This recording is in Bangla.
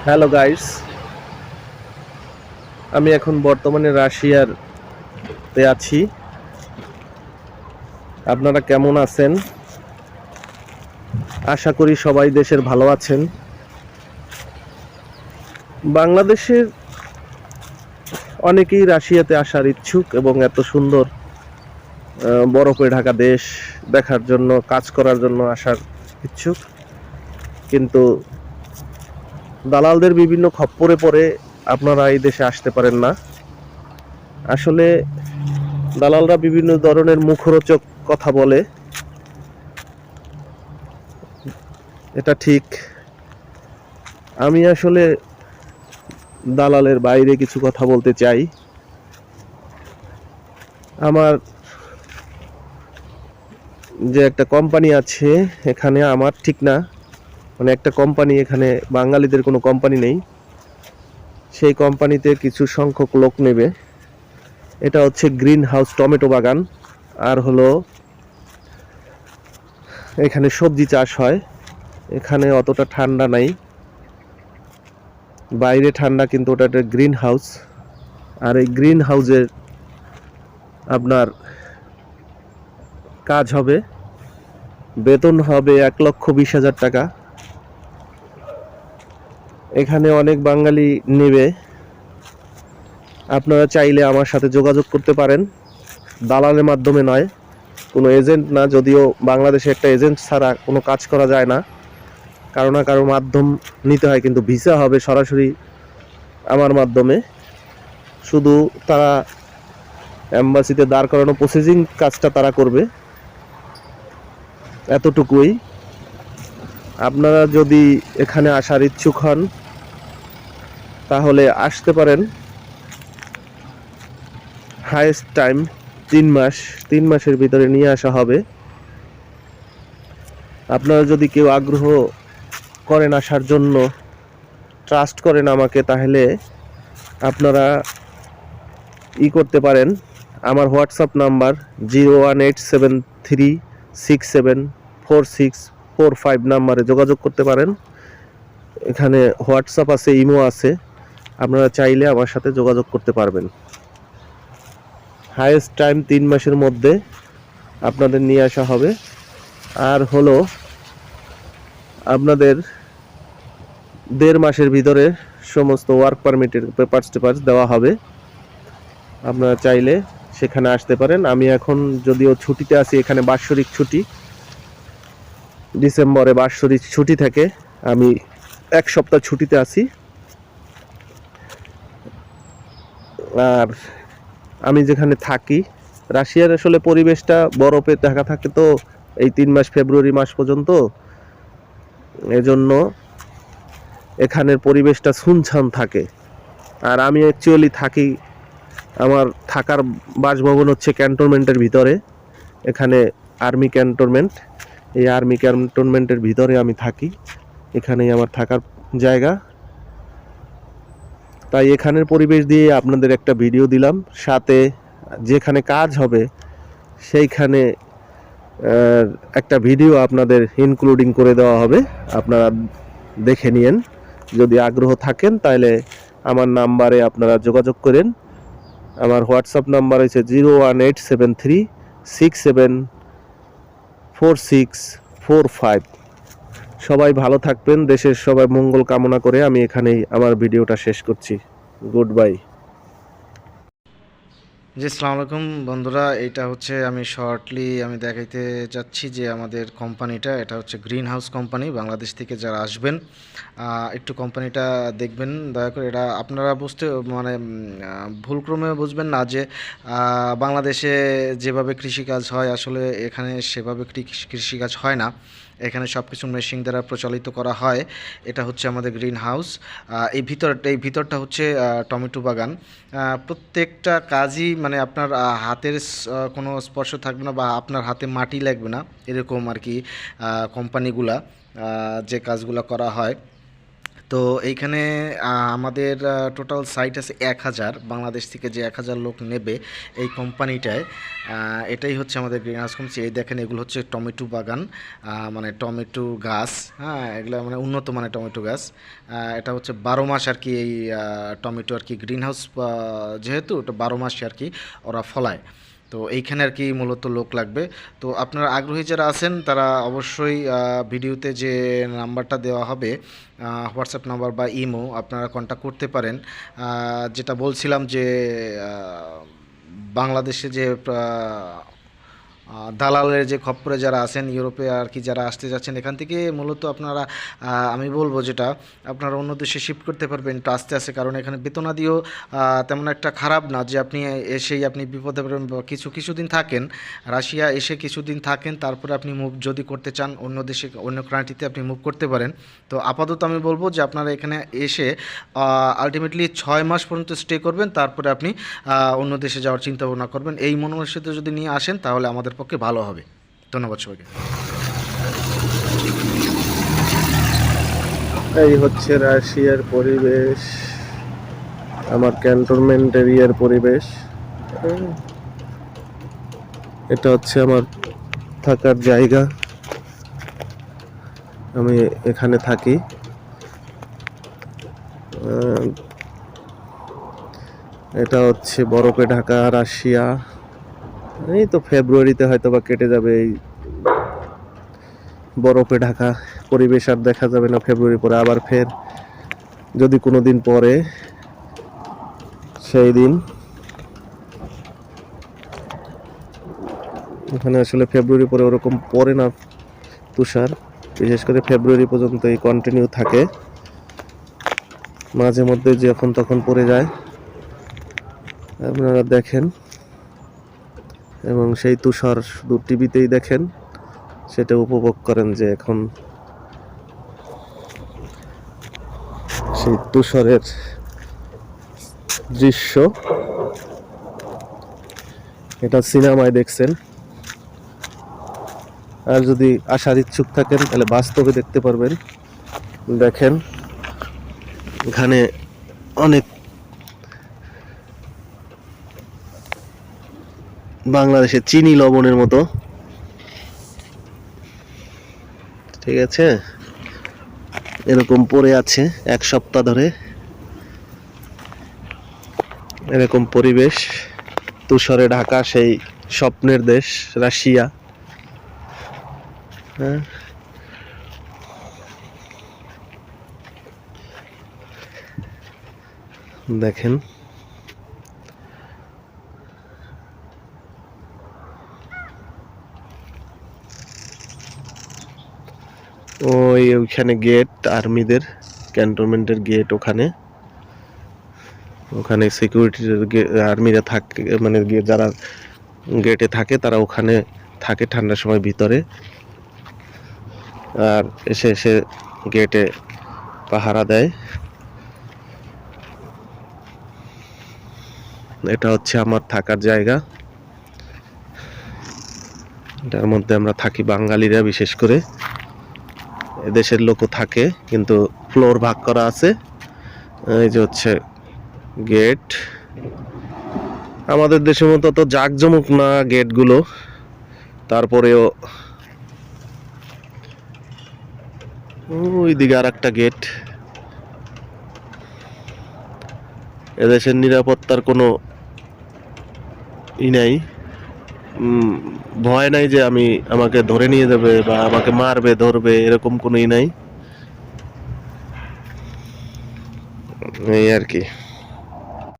হ্যালো গাইস, আমি এখন বর্তমানে রাশিয়ার তে আছি। আপনারা কেমন আছেন? আশা করি সবাই দেশের ভালো আছেন। বাংলাদেশের অনেকেই রাশিয়াতে আসার ইচ্ছুক এবং এত সুন্দর বরফে ঢাকা দেশ দেখার জন্য, কাজ করার জন্য আসার ইচ্ছুক। কিন্তু দালালদের বিভিন্ন খপ্পরে পড়ে আপনারা এই দেশে আসতে পারেন না। আসলে দালালরা বিভিন্ন ধরনের মুখরোচক কথা বলে, এটা ঠিক। আমি আসলে দালালের বাইরে কিছু কথা বলতে চাই। আমার যে একটা কোম্পানি আছে এখানে, আমার ঠিক না, মানে একটা কোম্পানি, এখানে বাঙালিদের কোনো কোম্পানি নেই। সেই কোম্পানিতে কিছু সংখ্যক লোক নেবে। এটা হচ্ছে গ্রিন হাউস টমেটো বাগান, আর হলো এখানে সবজি চাষ হয়। এখানে অতটা ঠান্ডা নাই, বাইরে ঠান্ডা, কিন্তু ওটা একটা গ্রিন হাউস। আর এই গ্রিন হাউসের আপনার কাজ হবে, বেতন হবে 1,20,000 টাকা। এখানে অনেক বাঙালি নেবে। আপনারা চাইলে আমার সাথে যোগাযোগ করতে পারেন, দালালের মাধ্যমে নয়, কোনো এজেন্ট না। যদিও বাংলাদেশে একটা এজেন্ট ছাড়া কোনো কাজ করা যায় না, কারো না কারো মাধ্যম নিতে হয়, কিন্তু ভিসা হবে সরাসরি আমার মাধ্যমে। শুধু তারা এম্বাসিতে দাঁড় করানো প্রসেসিং কাজটা তারা করবে, এতটুকুই। আপনারা যদি এখানে আসার ইচ্ছুক হন তাহলে আসতে পারেন। হাইয়েস্ট টাইম 3 মাস, 3 মাসের ভিতরে নিয়ে আসা হবে। আপনারা যদি কেউ আগ্রহ করেন আসার জন্য, ট্রাস্ট করেন আমাকে, তাহলে আপনারা করতে পারেন। আমার হোয়াটসঅ্যাপ নাম্বার 01873674645 নাম্বারে যোগাযোগ করতে পারেন। এখানে হোয়াটসঅ্যাপ আছে, ইমো আছে, আপনারা চাইলে আমার সাথে যোগাযোগ করতে পারবেন। হাইয়েস্ট টাইম 3 মাসের মধ্যে আপনাদের নিয়ে আসা হবে। আর হলো আপনাদের 1.5 মাসের ভিতরে সমস্ত ওয়ার্ক পারমিটের পেপারস দেওয়া হবে। আপনারা চাইলে সেখানে আসতে পারেন। আমি এখন যদিও ছুটিতে আছি, এখানে বাৎসরিক ছুটি, ডিসেম্বরে বাৎসরিক ছুটি থাকে। আমি 1 সপ্তাহ ছুটিতে আছি। আর আমি যেখানে থাকি, রাশিয়ার আসলে পরিবেশটা বরফে ঢাকা থাকে, তো এই 3 মাস, ফেব্রুয়ারি মাস পর্যন্ত, এজন্য এখানের পরিবেশটা শুনশান থাকে। আর আমি অ্যাকচুয়ালি থাকি, আমার থাকার বাসভবন হচ্ছে ক্যান্টনমেন্টের ভিতরে। এখানে আর্মি ক্যান্টনমেন্ট, এই আর্মি ক্যান্টনমেন্টের ভিতরে আমি থাকি, এখানেই আমার থাকার জায়গা। তাই এখানের পরিবেশ দিয়ে আপনাদের একটা ভিডিও দিলাম। সাথে যেখানে কাজ হবে সেইখানে একটা ভিডিও আপনাদের ইনক্লুডিং করে দেওয়া হবে, আপনারা দেখে নিন। যদি আগ্রহ থাকেন তাহলে আমার নাম্বারে আপনারা যোগাযোগ করেন। আমার হোয়াটসঅ্যাপ নাম্বার হচ্ছে 01873674645। সবাই ভালো থাকবেন, দেশের সবাই মঙ্গল কামনা করে আমি এখানেই আমার ভিডিওটা শেষ করছি। Good bye. জি, আসসালামু আলাইকুম বন্ধুরা। এটা হচ্ছে আমি শর্টলি দেখাইতে যাচ্ছি যে আমাদের কোম্পানিটা, এটা হচ্ছে গ্রিন হাউস কোম্পানি। বাংলাদেশ থেকে যারা আসবেন একটু কোম্পানিটা দেখবেন দয়া করে। এটা আপনারা বুঝতে ভুলক্রমে বুঝবেন না যে বাংলাদেশে যেভাবে কৃষিকাজ হয় আসলে এখানে সেভাবে কৃষিকাজ হয় না। এখানে সব কিছু মেশিন দ্বারা প্রচলিত করা হয়। এটা হচ্ছে আমাদের গ্রিন হাউস। এই ভিতরটা হচ্ছে টমেটো বাগান। প্রত্যেকটা কাজই আপনার হাতের কোনো স্পর্শ থাকবে না বা আপনার হাতে মাটি লাগবে না, এরকম আর কি কোম্পানিগুলা যে কাজগুলো করা হয়। তো এইখানে আমাদের টোটাল সাইট আছে 1000, বাংলাদেশ থেকে যে 1000 লোক নেবে এই কোম্পানিটায়। এটাই হচ্ছে আমাদের গ্রিন হাউস কোম্পানি। এই দেখেন এগুলো হচ্ছে টমেটো বাগান, মানে টমেটো গাছ, হ্যাঁ এগুলো মানে উন্নত মানের টমেটো গাছ। এটা হচ্ছে 12 মাস আর কি এই টমেটো আর কি গ্রিন হাউস, যেহেতু এটা 12 মাসে আর কি ওরা ফলায়। তো এইখানে আর কি মূলত লোক লাগবে। তো আপনারা আগ্রহী যারা আছেন তারা অবশ্যই ভিডিওতে যে নাম্বারটা দেওয়া হবে, হোয়াটসঅ্যাপ নাম্বার বা ইমো, আপনারা কন্ট্যাক্ট করতে পারেন। যেটা বলছিলাম যে বাংলাদেশে যে দালালের যে খপ্পরে যারা আছেন ইউরোপে আর কি, যারা আসতে যাচ্ছেন এখান থেকে মূলত আপনারা, আমি বলবো যেটা আপনারা অন্য দেশে শিফট করতে পারবেন একটু আস্তে আস্তে, কারণ এখানে বেতনাদিও তেমন একটা খারাপ না যে আপনি এসেই আপনি বিপদে পড়বেন। বা কিছুদিন থাকেন রাশিয়া, এসে কিছুদিন থাকেন, তারপরে আপনি মুভ যদি করতে চান অন্য দেশে অন্য কান্ট্রিতে আপনি মুভ করতে পারেন। তো আপাতত আমি বলবো যে আপনারা এখানে এসে আলটিমেটলি 6 মাস পর্যন্ত স্টে করবেন, তারপরে আপনি অন্য দেশে যাওয়ার চিন্তা ভাবনা করবেন। এই মনোভাবের যদি নিয়ে আসেন তাহলে আমাদের পক্ষে ভালো হবে। ধন্যবাদ সবাইকে। এই হচ্ছে রাশিয়ার পরিবেশ, আমার ক্যান্টনমেন্ট এরিয়ার পরিবেশ। এটা হচ্ছে আমার থাকার জায়গা, আমি এখানে থাকি। এটা হচ্ছে বরফে ঢাকা রাশিয়া। এই তো ফেব্রুয়ারিতে হয়তো বা কেটে যাবে এই বরফে ঢাকা পরিবেশ, আর দেখা যাবে না ফেব্রুয়ারি পরে। আবার ফের যদি কোনো দিন পরে, সেই দিন এখানে আসলে ফেব্রুয়ারি পরে ওরকম পড়ে না তুষার, বিশেষ করে ফেব্রুয়ারি পর্যন্ত এই কন্টিনিউ থাকে, মাঝে মধ্যে যখন তখন পড়ে যায় আপনারা দেখেন, এবং সেই তুষার শুধু টিভিতেই দেখেন, সেটা উপভোগ করেন যে এখন সেই তুষারের দৃশ্য। এটা সিনেমায় দেখছেন, আর যদি আসার ইচ্ছুক থাকেন তাহলে বাস্তবে দেখতে পারবেন। দেখেন এখানে অনেক বাংলাদেশের চিনি লবণের মতো, ঠিক আছে, এরকম পড়ে আছে 1 সপ্তাহ ধরে। এরকম পরিবেশ, তুষারে ঢাকা সেই স্বপ্নের দেশ রাশিয়া। হ্যাঁ, দেখেন ওইখানে গেট, আর্মিদের ক্যান্টনমেন্টের গেট, ওখানে সিকিউরিটির আর্মিরা থাকে, মানে যারা গেটে থাকে তারা ওখানে থাকে ঠান্ডার সময় ভিতরে, আর এসে গেটে পাহারা দেয়। এটা হচ্ছে আমার থাকার জায়গা, এটার মধ্যে আমরা থাকি বাঙালিরা, বিশেষ করে এদেশের লোকও থাকে, কিন্তু ফ্লোর ভাগ করা আছে। এই যে হচ্ছে গেট, আমাদের দেশের মতো তো জাঁকজমক না গেটগুলো, তারপরেও ওইদিকে আর একটা গেট। এদেশের নিরাপত্তার কোনো নাই, ভয় নাই যে আমাকে ধরে নিয়ে যাবে বা আমাকে মারবে ধরবে, এরকম কোনো নাই, এই আর কি।